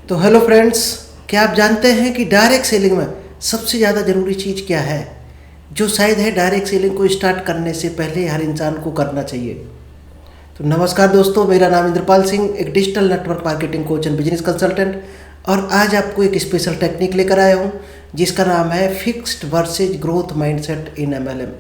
तो hello friends, क्या आप जानते हैं कि डायरेक्ट सेलिंग में सबसे ज़्यादा ज़रूरी चीज़ क्या है, जो शायद है डायरेक्ट सेलिंग को स्टार्ट करने से पहले हर इंसान को करना चाहिए। तो नमस्कार दोस्तों, मेरा नाम इंद्रपाल सिंह, एक digital network marketing coach and business consultant, और आज आपको एक स्पेशल टेक्निक लेकर आया हूँ जिसका नाम है fixed versus growth mindset in MLM.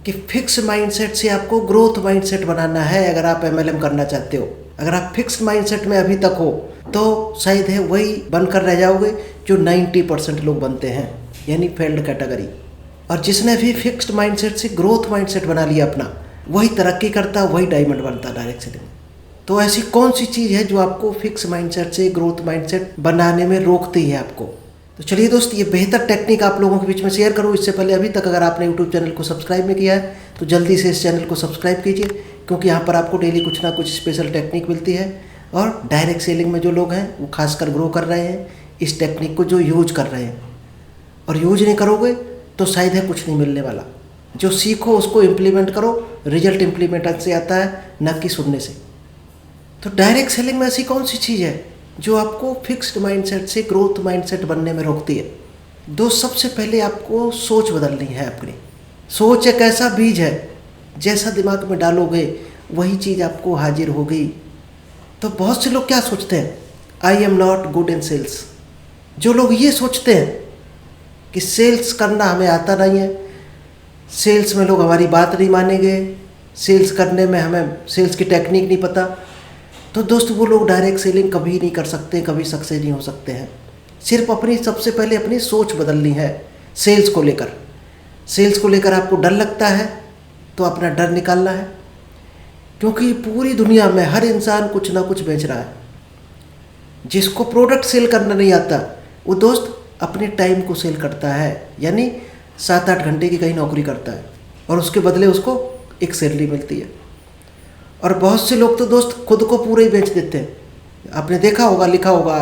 कि फिक्स माइंडसेट से आपको ग्रोथ माइंडसेट बनाना है अगर आप एमएलएम करना चाहते हो। अगर आप फिक्स्ड माइंडसेट में अभी तक हो तो शायद है वही बनकर रह जाओगे जो 90% लोग बनते हैं, यानी फेल्ड कैटेगरी। और जिसने भी फिक्स्ड माइंडसेट से ग्रोथ माइंडसेट बना लिया अपना, वही तरक्की करता, वही डायमंड बनता डायरेक्ट सेलिंग में। तो ऐसी कौन सी चीज़ है जो आपको फिक्स माइंडसेट से ग्रोथ माइंडसेट बनाने में रोकती है आपको? तो चलिए दोस्त, ये बेहतर टेक्निक आप लोगों के बीच में शेयर करूँ। इससे पहले अभी तक अगर आपने यूट्यूब चैनल को सब्सक्राइब नहीं किया है तो जल्दी से इस चैनल को सब्सक्राइब कीजिए, क्योंकि यहाँ पर आपको डेली कुछ ना कुछ स्पेशल टेक्निक मिलती है। और डायरेक्ट सेलिंग में जो लोग हैं वो खासकर ग्रो कर रहे हैं इस टेक्निक को, जो यूज कर रहे हैं। और यूज नहीं करोगे तो शायद है कुछ नहीं मिलने वाला। जो सीखो उसको इम्प्लीमेंट करो, रिजल्ट इम्प्लीमेंट से आता है, न कि सुनने से। तो डायरेक्ट सेलिंग में ऐसी कौन सी चीज़ है जो आपको फिक्स्ड माइंडसेट से ग्रोथ माइंडसेट बनने में रोकती है? दोस्त, सबसे पहले आपको सोच बदलनी है अपनी। सोच एक ऐसा बीज है, जैसा दिमाग में डालोगे वही चीज़ आपको हाजिर होगी। तो बहुत से लोग क्या सोचते हैं, I am not good in sales. जो लोग ये सोचते हैं कि सेल्स करना हमें आता नहीं है, सेल्स में लोग हमारी बात नहीं मानेंगे, सेल्स करने में हमें सेल्स की टेक्निक नहीं पता, तो दोस्त वो लोग डायरेक्ट सेलिंग कभी नहीं कर सकते, कभी सक्सेस नहीं हो सकते हैं। सिर्फ अपनी सबसे पहले अपनी सोच बदलनी है सेल्स को लेकर। सेल्स को लेकर आपको डर लगता है तो अपना डर निकालना है, क्योंकि पूरी दुनिया में हर इंसान कुछ ना कुछ बेच रहा है। जिसको प्रोडक्ट सेल करना नहीं आता वो दोस्त अपने टाइम को सेल करता है, यानी 7-8 घंटे की कहीं नौकरी करता है और उसके बदले उसको एक सैलरी मिलती है। और बहुत से लोग तो दोस्त खुद को पूरे ही बेच देते हैं। आपने देखा होगा, लिखा होगा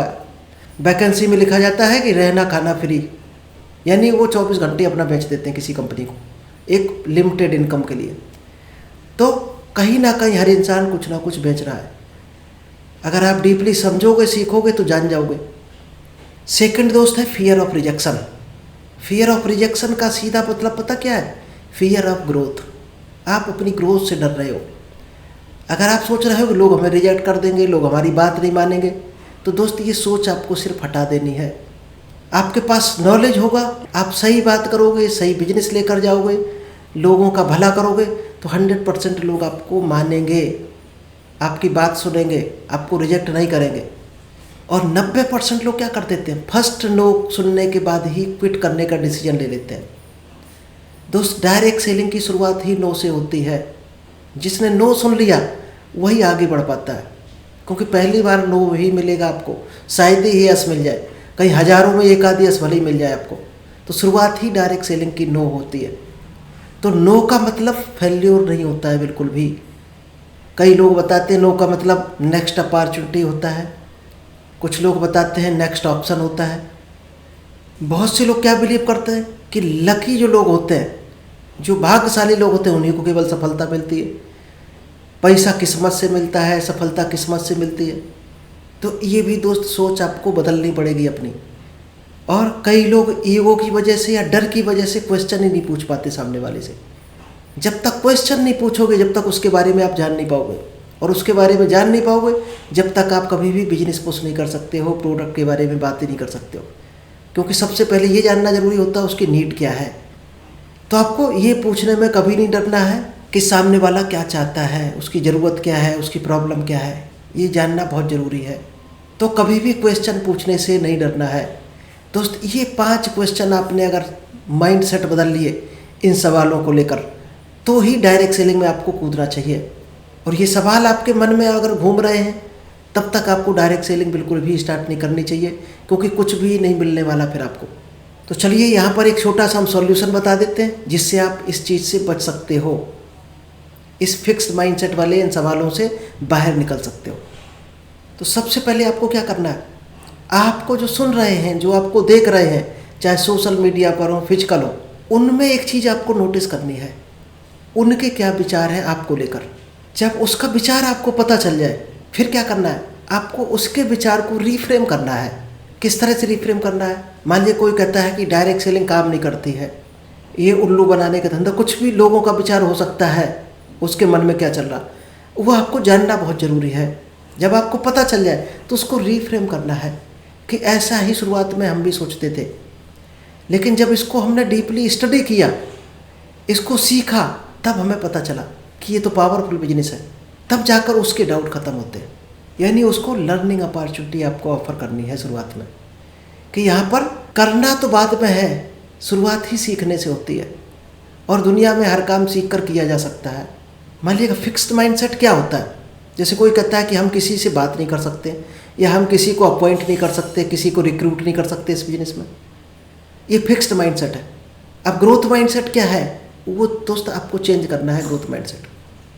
वैकेंसी में लिखा जाता है कि रहना खाना फ्री, यानी वो 24 घंटे अपना बेच देते हैं किसी कंपनी को एक लिमिटेड इनकम के लिए। तो कहीं ना कहीं हर इंसान कुछ ना कुछ बेच रहा है। अगर आप डीपली समझोगे, सीखोगे तो जान जाओगे। सेकंड दोस्त है fear of rejection. Fear of rejection का सीधा मतलब पता क्या है? Fear of growth. आप अपनी ग्रोथ से डर रहे हो। अगर आप सोच रहे हो कि लोग हमें रिजेक्ट कर देंगे, लोग हमारी बात नहीं मानेंगे, तो दोस्त ये सोच आपको सिर्फ हटा देनी है। आपके पास नॉलेज होगा, आप सही बात करोगे, सही बिजनेस लेकर जाओगे, लोगों का भला करोगे, तो 100% लोग आपको मानेंगे, आपकी बात सुनेंगे, आपको रिजेक्ट नहीं करेंगे। और 90% लोग क्या कर देते हैं, फर्स्ट नो सुनने के बाद ही क्विट करने का डिसीजन ले लेते हैं। दोस्त, डायरेक्ट सेलिंग की शुरुआत ही नो से होती है। जिसने नो सुन लिया वही आगे बढ़ पाता है, क्योंकि पहली बार नो ही मिलेगा आपको, शायद ही यस मिल जाए, कहीं हज़ारों में एक आधी यस भले ही मिल जाए आपको। तो शुरुआत ही डायरेक्ट सेलिंग की नो होती है। तो नो का मतलब फेल्योर नहीं होता है बिल्कुल भी। कई लोग बताते हैं नो का मतलब नेक्स्ट अपॉर्चुनिटी होता है, कुछ लोग बताते हैं नेक्स्ट ऑप्शन होता है। बहुत से लोग क्या बिलीव करते हैं कि लकी जो लोग होते हैं, जो भाग्यशाली लोग होते हैं, उन्हीं को केवल सफलता मिलती है। पैसा किस्मत से मिलता है, सफलता किस्मत से मिलती है। तो ये भी दोस्त सोच आपको बदलनी पड़ेगी अपनी। और कई लोग ईगो की वजह से या डर की वजह से क्वेश्चन ही नहीं पूछ पाते सामने वाले से। जब तक क्वेश्चन नहीं पूछोगे, जब तक उसके बारे में आप जान नहीं पाओगे, और उसके बारे में जान नहीं पाओगे जब तक आप कभी भी बिजनेस पुश नहीं कर सकते हो, प्रोडक्ट के बारे में बात ही नहीं कर सकते हो। क्योंकि सबसे पहले ये जानना जरूरी होता है उसकी नीड क्या है। तो आपको ये पूछने में कभी नहीं डरना है कि सामने वाला क्या चाहता है, उसकी ज़रूरत क्या है, उसकी प्रॉब्लम क्या है, ये जानना बहुत ज़रूरी है। तो कभी भी क्वेश्चन पूछने से नहीं डरना है। दोस्त, ये 5 क्वेश्चन आपने अगर माइंड सेट बदल लिए इन सवालों को लेकर, तो ही डायरेक्ट सेलिंग में आपको कूदना चाहिए। और ये सवाल आपके मन में अगर घूम रहे हैं तब तक आपको डायरेक्ट सेलिंग बिल्कुल भी स्टार्ट नहीं करनी चाहिए, क्योंकि कुछ भी नहीं मिलने वाला फिर आपको। तो चलिए यहाँ पर एक छोटा सा हम सॉल्यूशन बता देते हैं जिससे आप इस चीज़ से बच सकते हो, इस फिक्स्ड माइंडसेट वाले इन सवालों से बाहर निकल सकते हो। तो सबसे पहले आपको क्या करना है, आपको जो सुन रहे हैं, जो आपको देख रहे हैं, चाहे सोशल मीडिया पर हो, फिजिकल हो, उनमें एक चीज़ आपको नोटिस करनी है, उनके क्या विचार हैं आपको लेकर। जब उसका विचार आपको पता चल जाए, फिर क्या करना है, आपको उसके विचार को रीफ्रेम करना है। किस तरह से रिफ्रेम करना है। मान लीजिए कोई कहता है कि डायरेक्ट सेलिंग काम नहीं करती है, ये उल्लू बनाने का धंधा, कुछ भी लोगों का विचार हो सकता है, उसके मन में क्या चल रहा, वो आपको जानना बहुत ज़रूरी है। जब आपको पता चल जाए तो उसको रिफ्रेम करना है कि ऐसा ही शुरुआत में हम भी सोचते थे, लेकिन जब इसको हमने डीपली स्टडी किया, इसको सीखा, तब हमें पता चला कि ये तो पावरफुल बिजनेस है। तब जाकर उसके डाउट ख़त्म होते हैं। यानी उसको लर्निंग अपॉर्चुनिटी आपको ऑफर करनी है शुरुआत में, कि यहाँ पर करना तो बाद में है, शुरुआत ही सीखने से होती है। और दुनिया में हर काम सीख कर किया जा सकता है। मान लीजिए फिक्स्ड माइंडसेट क्या होता है, जैसे कोई कहता है कि हम किसी से बात नहीं कर सकते, या हम किसी को अपॉइंट नहीं कर सकते, किसी को रिक्रूट नहीं कर सकते इस बिजनेस में, ये फिक्स्ड माइंडसेट है। अब ग्रोथ माइंडसेट क्या है, वो दोस्त आपको चेंज करना है। ग्रोथ माइंडसेट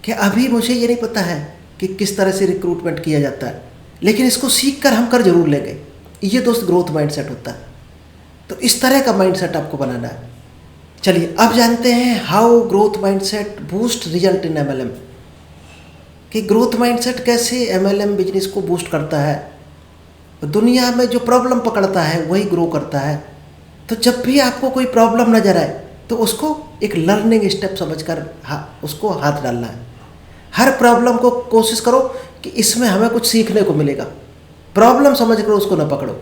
कि अभी मुझे ये नहीं पता है कि किस तरह से रिक्रूटमेंट किया जाता है, लेकिन इसको सीख कर हम कर जरूर लेंगे, ये दोस्त ग्रोथ माइंडसेट होता है। तो इस तरह का माइंडसेट आपको बनाना है। चलिए अब जानते हैं how growth mindset boost result in MLM, कि ग्रोथ माइंडसेट कैसे MLM बिजनेस को बूस्ट करता है। दुनिया में जो प्रॉब्लम पकड़ता है वही ग्रो करता है। तो जब भी आपको कोई प्रॉब्लम नजर आए तो उसको एक लर्निंग स्टेप समझकर उसको हाथ डालना है। हर प्रॉब्लम को कोशिश करो कि इसमें हमें कुछ सीखने को मिलेगा। प्रॉब्लम समझ कर उसको न पकड़ो,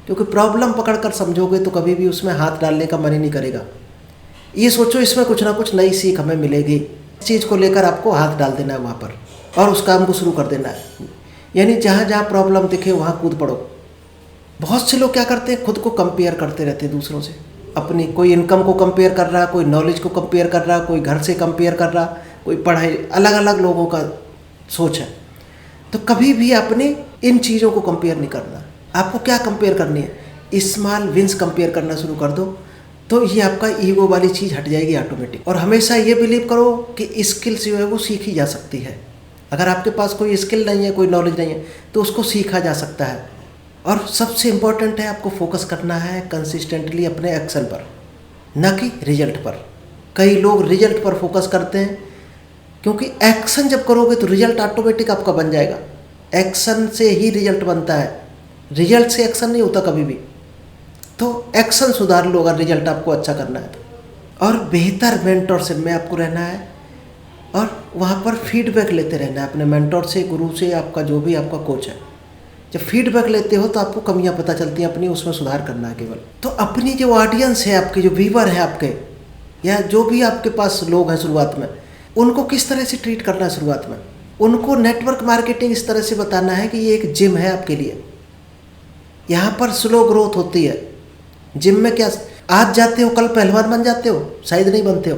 क्योंकि प्रॉब्लम पकड़कर समझोगे तो कभी भी उसमें हाथ डालने का मन ही नहीं करेगा। ये सोचो इसमें कुछ ना कुछ नई सीख हमें मिलेगी, इस चीज़ को लेकर आपको हाथ डाल देना है वहाँ पर और उस काम को शुरू कर देना है। यानी जहाँ जहाँ प्रॉब्लम दिखे वहाँ कूद पड़ो। बहुत से लोग क्या करते हैं, खुद को कंपेयर करते रहते हैं दूसरों से। अपनी कोई इनकम को कंपेयर कर रहा, कोई नॉलेज को कंपेयर कर रहा, कोई घर से कंपेयर कर रहा, कोई पढ़ाई, अलग अलग लोगों का सोच है। तो कभी भी अपने इन चीज़ों को कंपेयर नहीं करना। आपको क्या कंपेयर करनी है, स्मॉल विंस कंपेयर करना शुरू कर दो, तो ये आपका ईगो वाली चीज़ हट जाएगी ऑटोमेटिक। और हमेशा ये बिलीव करो कि स्किल्स जो है वो सीखी जा सकती है। अगर आपके पास कोई स्किल नहीं है, कोई नॉलेज नहीं है, तो उसको सीखा जा सकता है। और सबसे इम्पॉर्टेंट है आपको फोकस करना है कंसिस्टेंटली अपने एक्शन पर, न कि रिजल्ट पर। कई लोग रिजल्ट पर फोकस करते हैं, क्योंकि एक्शन जब करोगे तो रिजल्ट ऑटोमेटिक आपका बन जाएगा। एक्शन से ही रिजल्ट बनता है, रिजल्ट से एक्शन नहीं होता कभी भी। तो एक्शन सुधार लो अगर रिजल्ट आपको अच्छा करना है तो। और बेहतर मेंटरशिप में आपको रहना है और वहाँ पर फीडबैक लेते रहना है अपने मेंटर से, गुरु से, आपका जो भी आपका कोच है। जब फीडबैक लेते हो तो आपको कमियां पता चलती हैं अपनी, उसमें सुधार करना है केवल। तो अपनी जो ऑडियंस है आपके, जो व्यूअर है आपके, या जो भी आपके पास लोग हैं शुरुआत में, उनको किस तरह से ट्रीट करना है शुरुआत में। उनको नेटवर्क मार्केटिंग इस तरह से बताना है कि ये एक जिम है आपके लिए, यहाँ पर स्लो ग्रोथ होती है। जिम में क्या आज जाते हो कल पहलवान बन जाते हो, शायद नहीं बनते हो।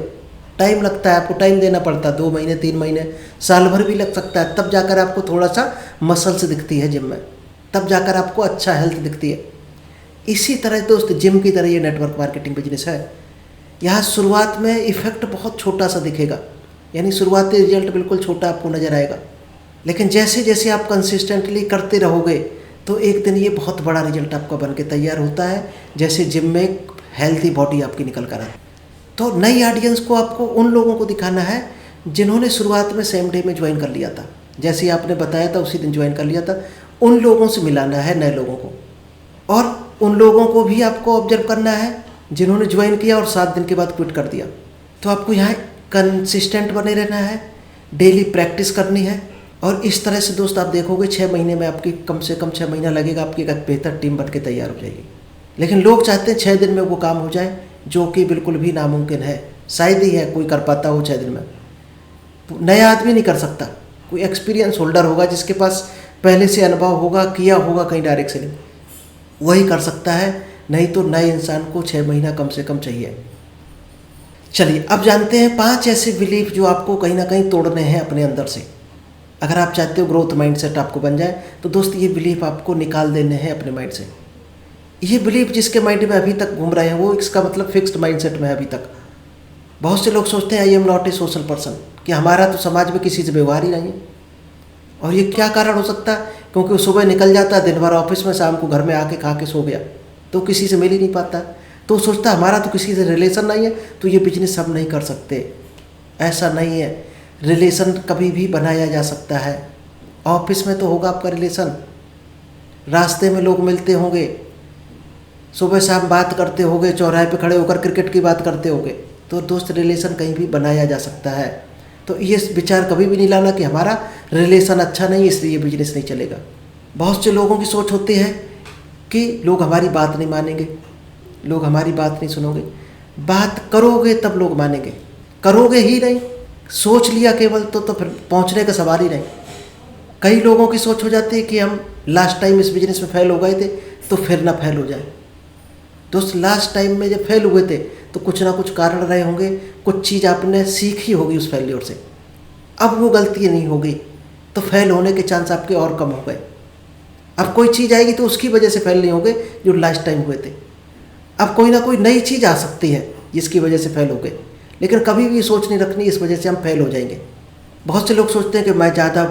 टाइम लगता है, आपको टाइम देना पड़ता है, 2 महीने 3 महीने, साल भर भी लग सकता है। तब जाकर आपको थोड़ा सा मसल्स दिखती है जिम में, तब जाकर आपको अच्छा हेल्थ दिखती है। इसी तरह दोस्त जिम की तरह ये नेटवर्क मार्केटिंग बिजनेस है। यहाँ शुरुआत में इफेक्ट बहुत छोटा सा दिखेगा, यानी शुरुआती रिजल्ट बिल्कुल छोटा आपको नज़र आएगा, लेकिन जैसे जैसे आप कंसिस्टेंटली करते रहोगे तो एक दिन ये बहुत बड़ा रिजल्ट आपका बन के तैयार होता है, जैसे जिम में एक हेल्थी बॉडी आपकी निकल कर आती। तो नई ऑडियंस को आपको उन लोगों को दिखाना है जिन्होंने शुरुआत में सेम डे में ज्वाइन कर लिया था, जैसे आपने बताया था उसी दिन ज्वाइन कर लिया था। उन लोगों से मिलाना है नए लोगों को, और उन लोगों को भी आपको ऑब्जर्व करना है जिन्होंने ज्वाइन किया और 7 दिन के बाद क्विट कर दिया। तो आपको यहाँ कंसिस्टेंट बने रहना है, डेली प्रैक्टिस करनी है। और इस तरह से दोस्त आप देखोगे 6 महीने में आपकी, कम से कम 6 महीना लगेगा, आपकी एक बेहतर टीम बन के तैयार हो जाएगी। लेकिन लोग चाहते हैं 6 दिन में वो काम हो जाए, जो कि बिल्कुल भी नामुमकिन है। शायद ही है कोई कर पाता हो 6 दिन में, नया आदमी नहीं कर सकता। कोई एक्सपीरियंस होल्डर होगा जिसके पास पहले से अनुभव होगा, किया होगा कहीं डायरेक्ट सेलिंग, वही कर सकता है, नहीं तो नए इंसान को 6 महीना कम से कम चाहिए। चलिए अब जानते हैं 5 ऐसे बिलीफ जो आपको कहीं ना कहीं तोड़ने हैं अपने अंदर से। अगर आप चाहते हो ग्रोथ माइंडसेट आपको बन जाए, तो दोस्त ये बिलीफ आपको निकाल देने हैं अपने माइंड से। ये बिलीफ जिसके माइंड में अभी तक घूम रहे हैं, वो इसका मतलब फिक्स्ड माइंडसेट में है अभी तक। बहुत से लोग सोचते हैं I am not a social person, कि हमारा तो समाज में किसी से व्यवहार ही नहीं है। और ये क्या कारण हो सकता है, क्योंकि वो सुबह निकल जाता है, दिन भर ऑफिस में, शाम को घर में आके खा के सो गया, तो किसी से मिल ही नहीं पाता। तो सोचता है हमारा तो किसी से रिलेशन नहीं है, तो ये बिजनेस हम नहीं कर सकते। ऐसा नहीं है, रिलेशन कभी भी बनाया जा सकता है। ऑफिस में तो होगा आपका रिलेशन, रास्ते में लोग मिलते होंगे, सुबह शाम बात करते होगे, चौराहे पे खड़े होकर क्रिकेट की बात करते होगे, तो दोस्त रिलेशन कहीं भी बनाया जा सकता है। तो ये विचार कभी भी नहीं लाना कि हमारा रिलेशन अच्छा नहीं इसलिए बिजनेस नहीं चलेगा। बहुत से लोगों की सोच होती है कि लोग हमारी बात नहीं मानेंगे, लोग हमारी बात नहीं सुनोगे। बात करोगे तब लोग मानेंगे, करोगे ही नहीं, सोच लिया केवल तो फिर पहुंचने का सवाल ही नहीं। कई लोगों की सोच हो जाती है कि हम लास्ट टाइम इस बिजनेस में फेल हो गए थे तो फिर ना फेल हो जाए। दोस्त, लास्ट टाइम में जब फेल हुए थे तो कुछ ना कुछ कारण रहे होंगे, कुछ चीज़ आपने सीखी होगी उस फेल्योर से। अब वो गलती नहीं होगी तो फेल होने के चांस आपके और कम हो गए। अब कोई चीज़ आएगी तो उसकी वजह से फेल नहीं होंगे जो लास्ट टाइम हुए थे। अब कोई ना कोई नई चीज़ आ सकती है जिसकी वजह से फेल हो गए, लेकिन कभी भी सोच नहीं रखनी इस वजह से हम फेल हो जाएंगे। बहुत से लोग सोचते हैं कि मैं ज़्यादा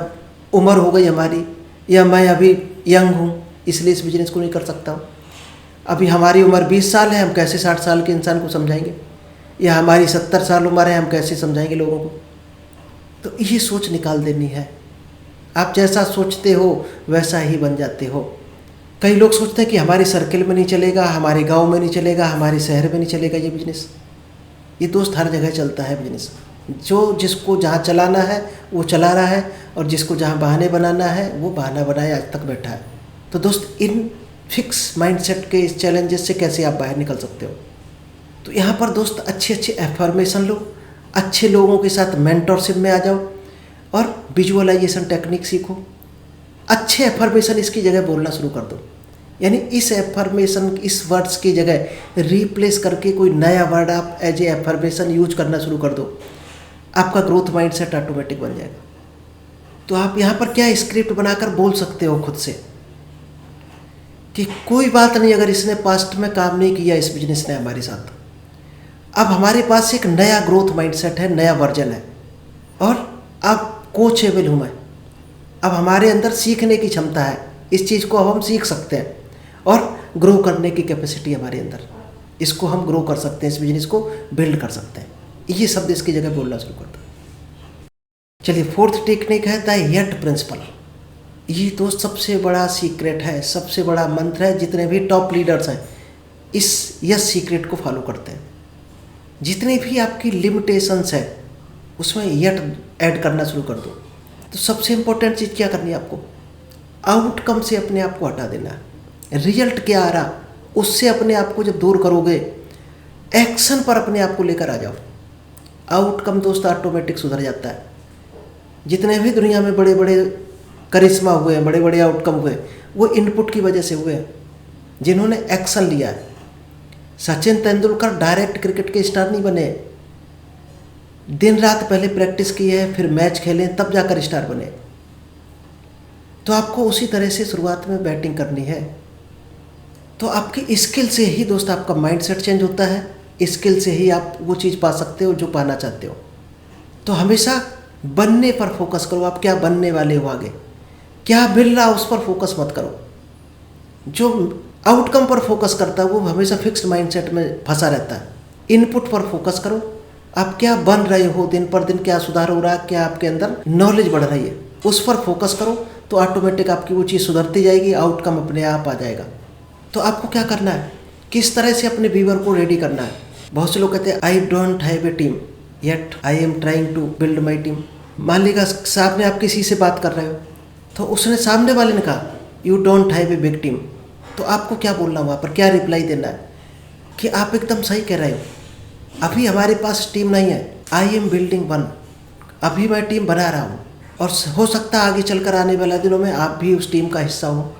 उम्र हो गई हमारी, या मैं अभी यंग हूँ इसलिए इस बिज़नेस को नहीं कर सकता हूँ। अभी हमारी उम्र 20 साल है, हम कैसे 60 साल के इंसान को समझाएंगे, या हमारी 70 साल उम्र है, हम कैसे समझाएंगे लोगों को। तो ये सोच निकाल देनी है। आप जैसा सोचते हो वैसा ही बन जाते हो। कई लोग सोचते हैं कि हमारे सर्कल में नहीं चलेगा, हमारे गांव में नहीं चलेगा, हमारे शहर में नहीं चलेगा ये बिजनेस। ये दोस्त हर जगह चलता है बिजनेस। जो जिसको जहाँ चलाना है वो चला रहा है, और जिसको जहाँ बहाने बनाना है वो बहाना बनाए आज तक बैठा है। तो दोस्त, इन फिक्स माइंडसेट के इस चैलेंजेस से कैसे आप बाहर निकल सकते हो? तो यहाँ पर दोस्त अच्छे अच्छे एफर्मेशन लो, अच्छे लोगों के साथ मेंटरशिप में आ जाओ और विजुअलाइजेशन टेक्निक सीखो। अच्छे एफर्मेशन इसकी जगह बोलना शुरू कर दो, यानी इस एफर्मेशन, इस वर्ड्स की जगह रिप्लेस करके कोई नया वर्ड आप एज ए एफर्मेशन यूज करना शुरू कर दो। आपका ग्रोथ माइंडसेट ऑटोमेटिक बन जाएगा। तो आप यहाँ पर क्या स्क्रिप्ट बनाकर बोल सकते हो खुद से कि कोई बात नहीं, अगर इसने पास्ट में काम नहीं किया इस बिजनेस ने हमारे साथ, अब हमारे पास एक नया ग्रोथ माइंडसेट है, नया वर्जन है, और अब कोचेबल हूँ मैं। अब हमारे अंदर सीखने की क्षमता है, इस चीज़ को अब हम सीख सकते हैं, और ग्रो करने की कैपेसिटी हमारे अंदर, इसको हम ग्रो कर सकते हैं, इस बिजनेस को बिल्ड कर सकते हैं। ये शब्द इसकी जगह बोलना शुरू कर दो। चलिए, फोर्थ टेक्निक है द येट प्रिंसिपल। ये दोस्त सबसे बड़ा सीक्रेट है, सबसे बड़ा मंत्र है। जितने भी टॉप लीडर्स हैं इस यस सीक्रेट को फॉलो करते हैं। जितनी भी आपकी लिमिटेशंस है उसमें येट ऐड करना शुरू कर दो। तो सबसे इम्पोर्टेंट चीज़ क्या करनी है आपको? आउटकम से अपने आप को हटा देना है। रिजल्ट क्या आ रहा उससे अपने आप को जब दूर करोगे, एक्शन पर अपने आप को लेकर आ जाओ, आउटकम दोस्त ऑटोमेटिक सुधर जाता है। जितने भी दुनिया में बड़े बड़े करिश्मा हुए हैं, बड़े बड़े आउटकम हुए, वो इनपुट की वजह से हुए हैं, जिन्होंने एक्शन लिया है। सचिन तेंदुलकर डायरेक्ट क्रिकेट के स्टार नहीं बने, दिन रात पहले प्रैक्टिस की है, फिर मैच खेले, तब जाकर स्टार बने। तो आपको उसी तरह से शुरुआत में बैटिंग करनी है। तो आपकी स्किल से ही दोस्त आपका माइंडसेट चेंज होता है, स्किल से ही आप वो चीज़ पा सकते हो जो पाना चाहते हो। तो हमेशा बनने पर फोकस करो। आप क्या बनने वाले हो, आगे क्या मिल रहा उस पर फोकस मत करो। जो आउटकम पर फोकस करता है वो हमेशा फिक्स्ड माइंडसेट में फंसा रहता है। इनपुट पर फोकस करो, आप क्या बन रहे हो, दिन पर दिन क्या सुधार हो रहा है, क्या आपके अंदर नॉलेज बढ़ रही है, उस पर फोकस करो। तो ऑटोमेटिक आपकी वो चीज़ सुधरती जाएगी, आउटकम अपने आप आ जाएगा। तो आपको क्या करना है, किस तरह से अपने व्यूअर को रेडी करना है। बहुत से लोग कहते हैं I don't have a team yet I am trying to build my team. मान लीजिए सामने आप किसी से बात कर रहे हो, तो उसने, सामने वाले ने कहा you don't have a big team, तो आपको क्या बोलना, वहाँ पर क्या रिप्लाई देना है कि आप एकदम सही कह रहे हो, अभी हमारे पास टीम नहीं है, आई एम बिल्डिंग वन, अभी मैं टीम बना रहा हूँ, और हो सकता है आगे चलकर आने वाले दिनों में आप भी उस टीम का हिस्सा हो।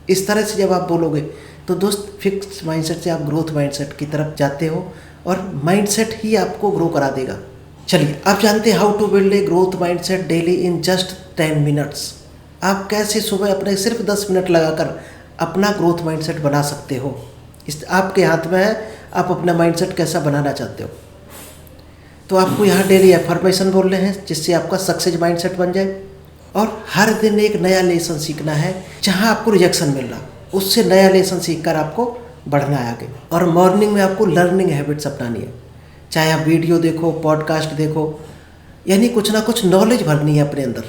इस तरह से जब आप बोलोगे तो दोस्त फिक्स माइंडसेट से आप ग्रोथ माइंडसेट की तरफ जाते हो, और माइंडसेट ही आपको ग्रो करा देगा। चलिए, आप जानते हैं how to build a growth mindset daily in just 10 minutes. आप कैसे सुबह अपने सिर्फ 10 मिनट लगाकर अपना ग्रोथ माइंडसेट बना सकते हो। इस आपके हाथ में है, आप अपना माइंडसेट कैसा बनाना चाहते हो। तो आपको यहाँ डेली एफर्मेशन बोलने हैं जिससे आपका सक्सेस माइंडसेट बन जाए, और हर दिन एक नया लेसन सीखना है। जहाँ आपको रिजेक्शन मिल रहा उससे नया लेसन सीखकर आपको बढ़ना है आगे। और मॉर्निंग में आपको लर्निंग हैबिट्स अपनानी है, चाहे आप वीडियो देखो, पॉडकास्ट देखो, यानी कुछ ना कुछ नॉलेज भरनी है अपने अंदर।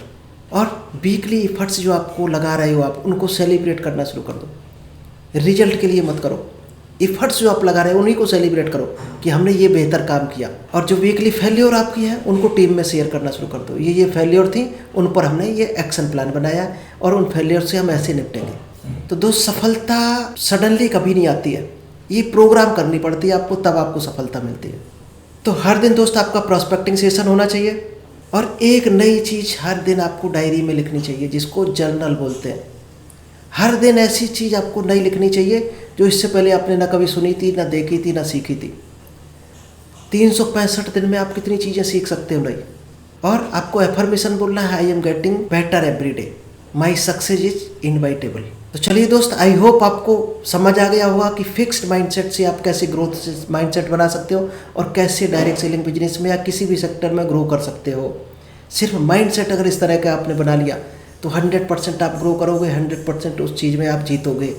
और वीकली एफर्ट्स जो आपको लगा रहे हो आप उनको सेलिब्रेट करना शुरू कर दो। रिजल्ट के लिए मत करो। इफर्ट्स जो आप लगा रहे हैं उन्हीं को सेलिब्रेट करो कि हमने ये बेहतर काम किया। और जो वीकली फेल्योर आपकी है उनको टीम में शेयर करना शुरू कर दो। ये फेल्योर थी, उन पर हमने ये एक्शन प्लान बनाया और उन फेल्योर से हम ऐसे निपटेंगे। तो दोस्त, सफलता सडनली कभी नहीं आती है, ये प्रोग्राम करनी पड़ती है आपको, तब आपको सफलता मिलती है। तो हर दिन दोस्त आपका प्रॉस्पेक्टिंग सेशन होना चाहिए और एक नई चीज़ हर दिन आपको डायरी में लिखनी चाहिए, जिसको जर्नल बोलते हैं। हर दिन ऐसी चीज़ आपको नई लिखनी चाहिए जो इससे पहले आपने ना कभी सुनी थी, ना देखी थी, ना सीखी थी। 365 दिन में आप कितनी चीज़ें सीख सकते हो नई। और आपको एफर्मेशन बोलना है, I am getting better every day, my success is inevitable. तो चलिए दोस्त, आई होप आपको समझ आ गया होगा कि फिक्स्ड माइंडसेट से आप कैसे ग्रोथ माइंडसेट बना सकते हो और कैसे डायरेक्ट सेलिंग बिजनेस में या किसी भी सेक्टर में ग्रो कर सकते हो। सिर्फ माइंडसेट अगर इस तरह का आपने बना लिया तो 100% आप ग्रो करोगे, 100% उस चीज़ में आप जीतोगे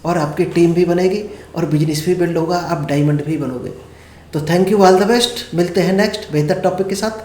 और आपकी टीम भी बनेगी और बिजनेस भी बिल्ड होगा, आप डायमंड भी बनोगे। तो thank you, all the best. मिलते हैं नेक्स्ट बेहतर टॉपिक के साथ।